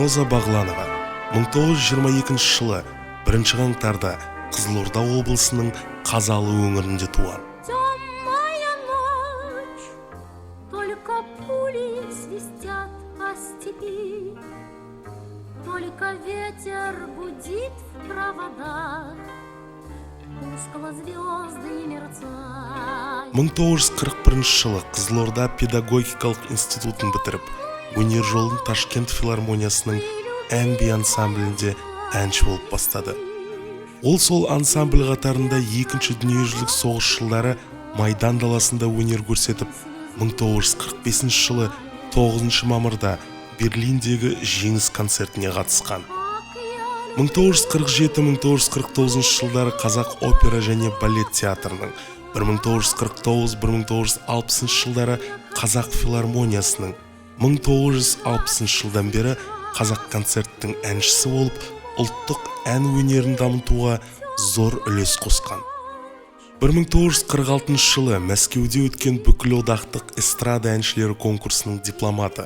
Роза Бағланова 1922 жылы 1 қаңтарда Қызылорда облысының Қазалы өңірінде туған. Темная ночь, только пули свистят по степи, только ветер гудит в проводах, тускло звезды не мерцают. 1941 жылы Қызылорда педагогикалық институтын бітіріп, өнер жолын Ташкент филармониясының ән-би ансамблінде әнші болып бастады. Ол сол ансамбль қатарында екінші дүниежүзілік соғыс жылдары Майдан даласында өнер көрсетіп, 1945 жылы 9 мамырда Берлиндегі жеңіс концертіне қатысқан. 1947-1949 жылдары Қазақ опера және балет театрының, 1949-1960 жылдары Қазақ филармониясының, 1960 жылдан бері Қазақ концерттің әншісі болып, ұлттық ән өнерін дамытуға зор үлес қосқан. 1946 жылы Мәскеуде өткен бүкілодақтық эстрада әншілері конкурсының дипломаты,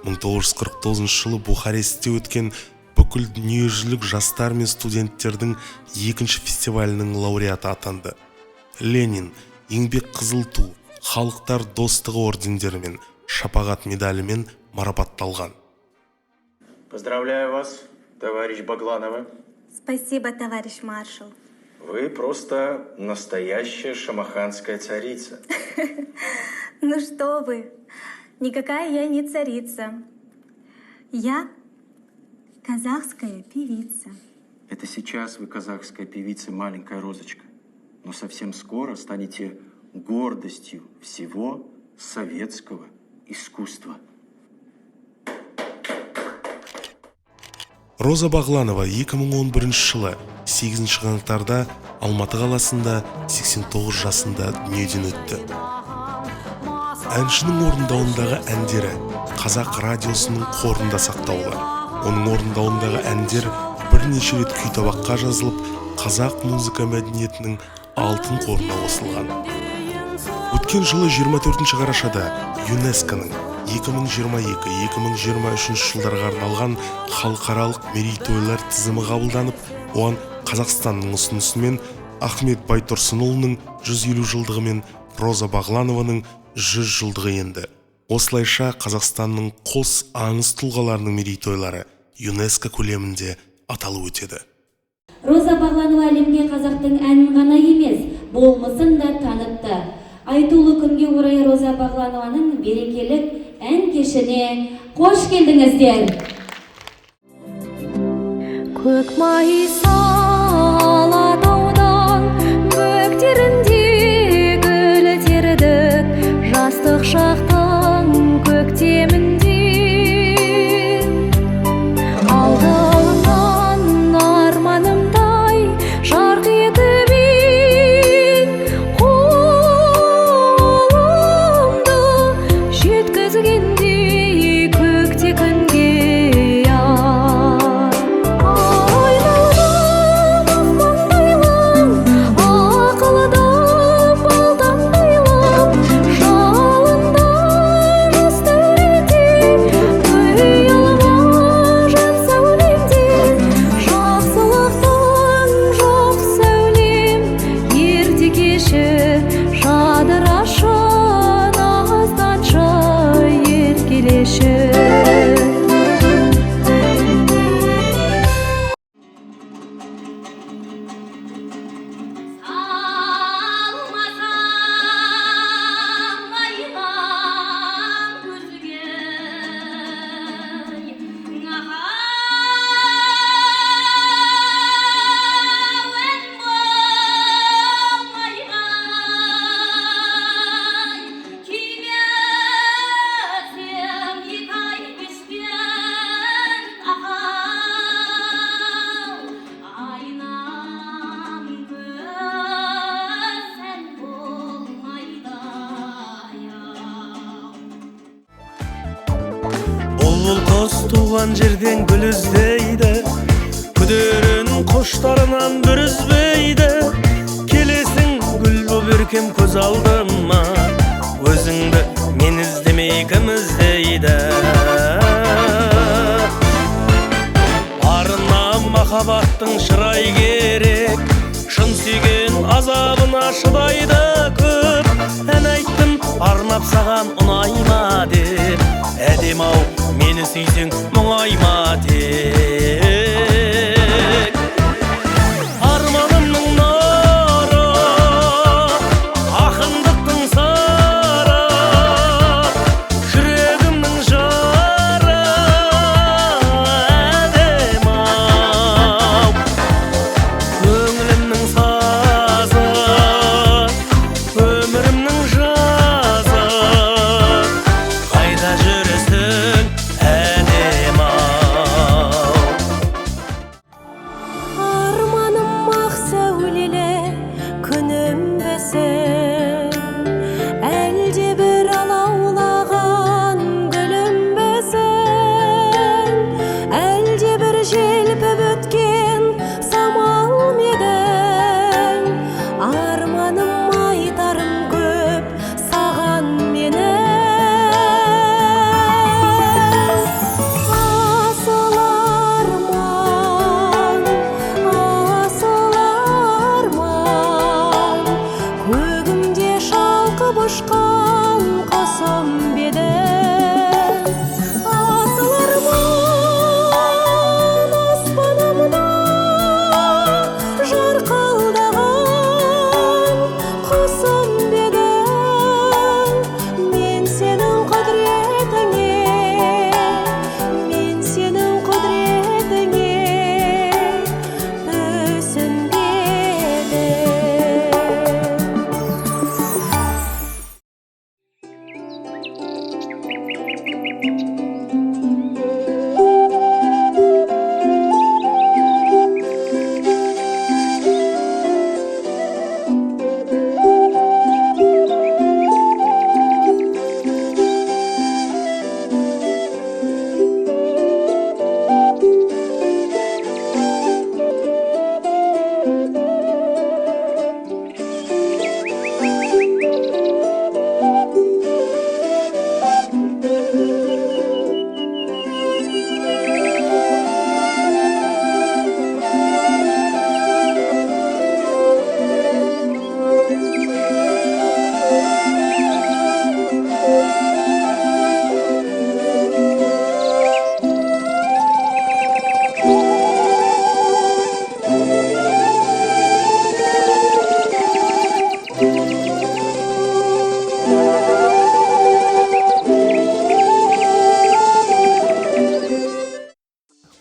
1949 жылы Бухарестте өткен бүкіл дүниежүзілік жастар мен студенттердің екінші фестивалінің лауреаты атанды. Ленин, еңбек қызыл ту, халықтар достығы ордендерімен, шапағат медалімен марапатталған. Поздравляю вас, товарищ Бағланова. Спасибо, товарищ маршал. Вы просто настоящая шамаханская царица. Ну что вы, никакая я не царица. Я казахская певица. Это сейчас вы казахская певица, маленькая розочка. Но совсем скоро станете гордостью всего советского искусства. Роза Бағланова 2011 жылы 8 қаңтарда Алматы қаласында 89 жасында дүниеден өтті. Әншінің орындауындағы әндері Қазақ радиосының қорында сақтаулы. Оның орындауындағы әндер бірнеше рет күйтабаққа жазылып, қазақ музыка мәдениетінің алтын қорына қосылған. Өткен жылы 24 қарашада ЮНЕСКО-ның 2022-2023 жылдарға арналған халықаралық мерейтойлар тізімі қабылданып, оған Қазақстанның ұсынысымен Ахмет Байтұрсынұлының 150 жылдығы мен Роза Бағланованың 100 жылдығы енді. Осылайша Қазақстанның қос аңыз тұлғаларының мерейтойлары ЮНЕСКО көлемінде аталып өтеді. Роза Бағланова әлемге қазақтың әнін ғана емес, болмысын да танытты. Айтулы күнге орай Роза Бағланованың берекелік ән кешіне қош келдіңіздер. Көк майса алатаудан бөктерінде гүлдердік жастық шақтың көктемінде алдымнан арманымдай жарқ етіп қолымды жеткізгендей көкте күнге туған жерден гүл іздейді, күдерін қоштарынан бір үзбейді. Келесің гүл боп еркем көз алдыма, өзіңді мен іздемей кім іздейді. махаббаттың шырай керек, шын сүйген азабына шыдайды көп. Ән айттым арнап саған ұнайма деп, әдем-ау мені сүйсең мұңайма тек. Арманымның нұры, ақындықтың сыры, жүрегімнің жары, әдем-ау көңілімнің сазы, өмірімнің жазы, қайда жүресің әдем-ау. Арманым ақ сәулелі күнім бесін, әлде бір алаулаған гүлім бесін, әлде бір желпіп өткен самал медің. Арманым айтарым көп саған менің. Асыл арман, асыл арман, көгімде шалқып ұшқан құсым бедің. Асыл арман, аспанымда жарқылдаған құсым бедің. Мен сенің құдіретіңе, мен сенің құдіретіңе түсінбедім.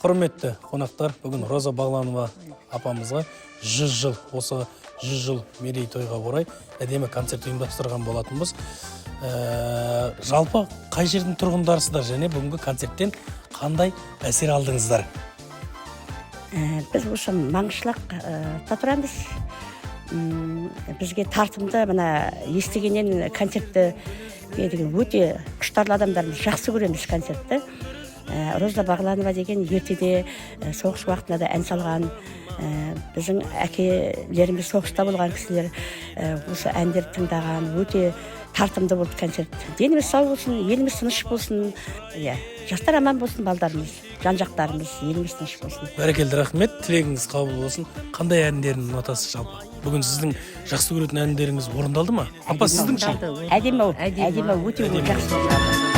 Құрметті қонақтар, бүгін Роза Бағланова апамызға 100 жыл, осы 100 жыл мерейтойға орай әдемі концерт ұйымдастырған болатынбыз. Жалпы қай жердің тұрғындарысыздар және бүгінгі концерттен қандай әсер алдыңыздар? Біз осы Маңғышлақ тұрамыз. Бізге тартымды, мына естігеннен концертті өте құштарлы адамдарымыз жақсы көреміз концертті. Роза Бағланова деген ертеде соғыс уақытында да ән салған, біздің әкелеріміз соғыста болған кісілер осы әндер тыңдаған, өте тартымды болды концерт. Деніміз сау болсын, еліміз тыныш болсын, жастар аман болсын, балдарымыз, жан-жақтарымыз, еліміз тыныш болсын. Бәрекелді, рахмет, тілегіңіз қабыл болсын. Қандай әндерін ұнатасыз жалпы? Бүгін сіздің жақсы көретін әндеріңіз орындалды ма? Апа, сіздің ше? Әдемі, өте жақсы.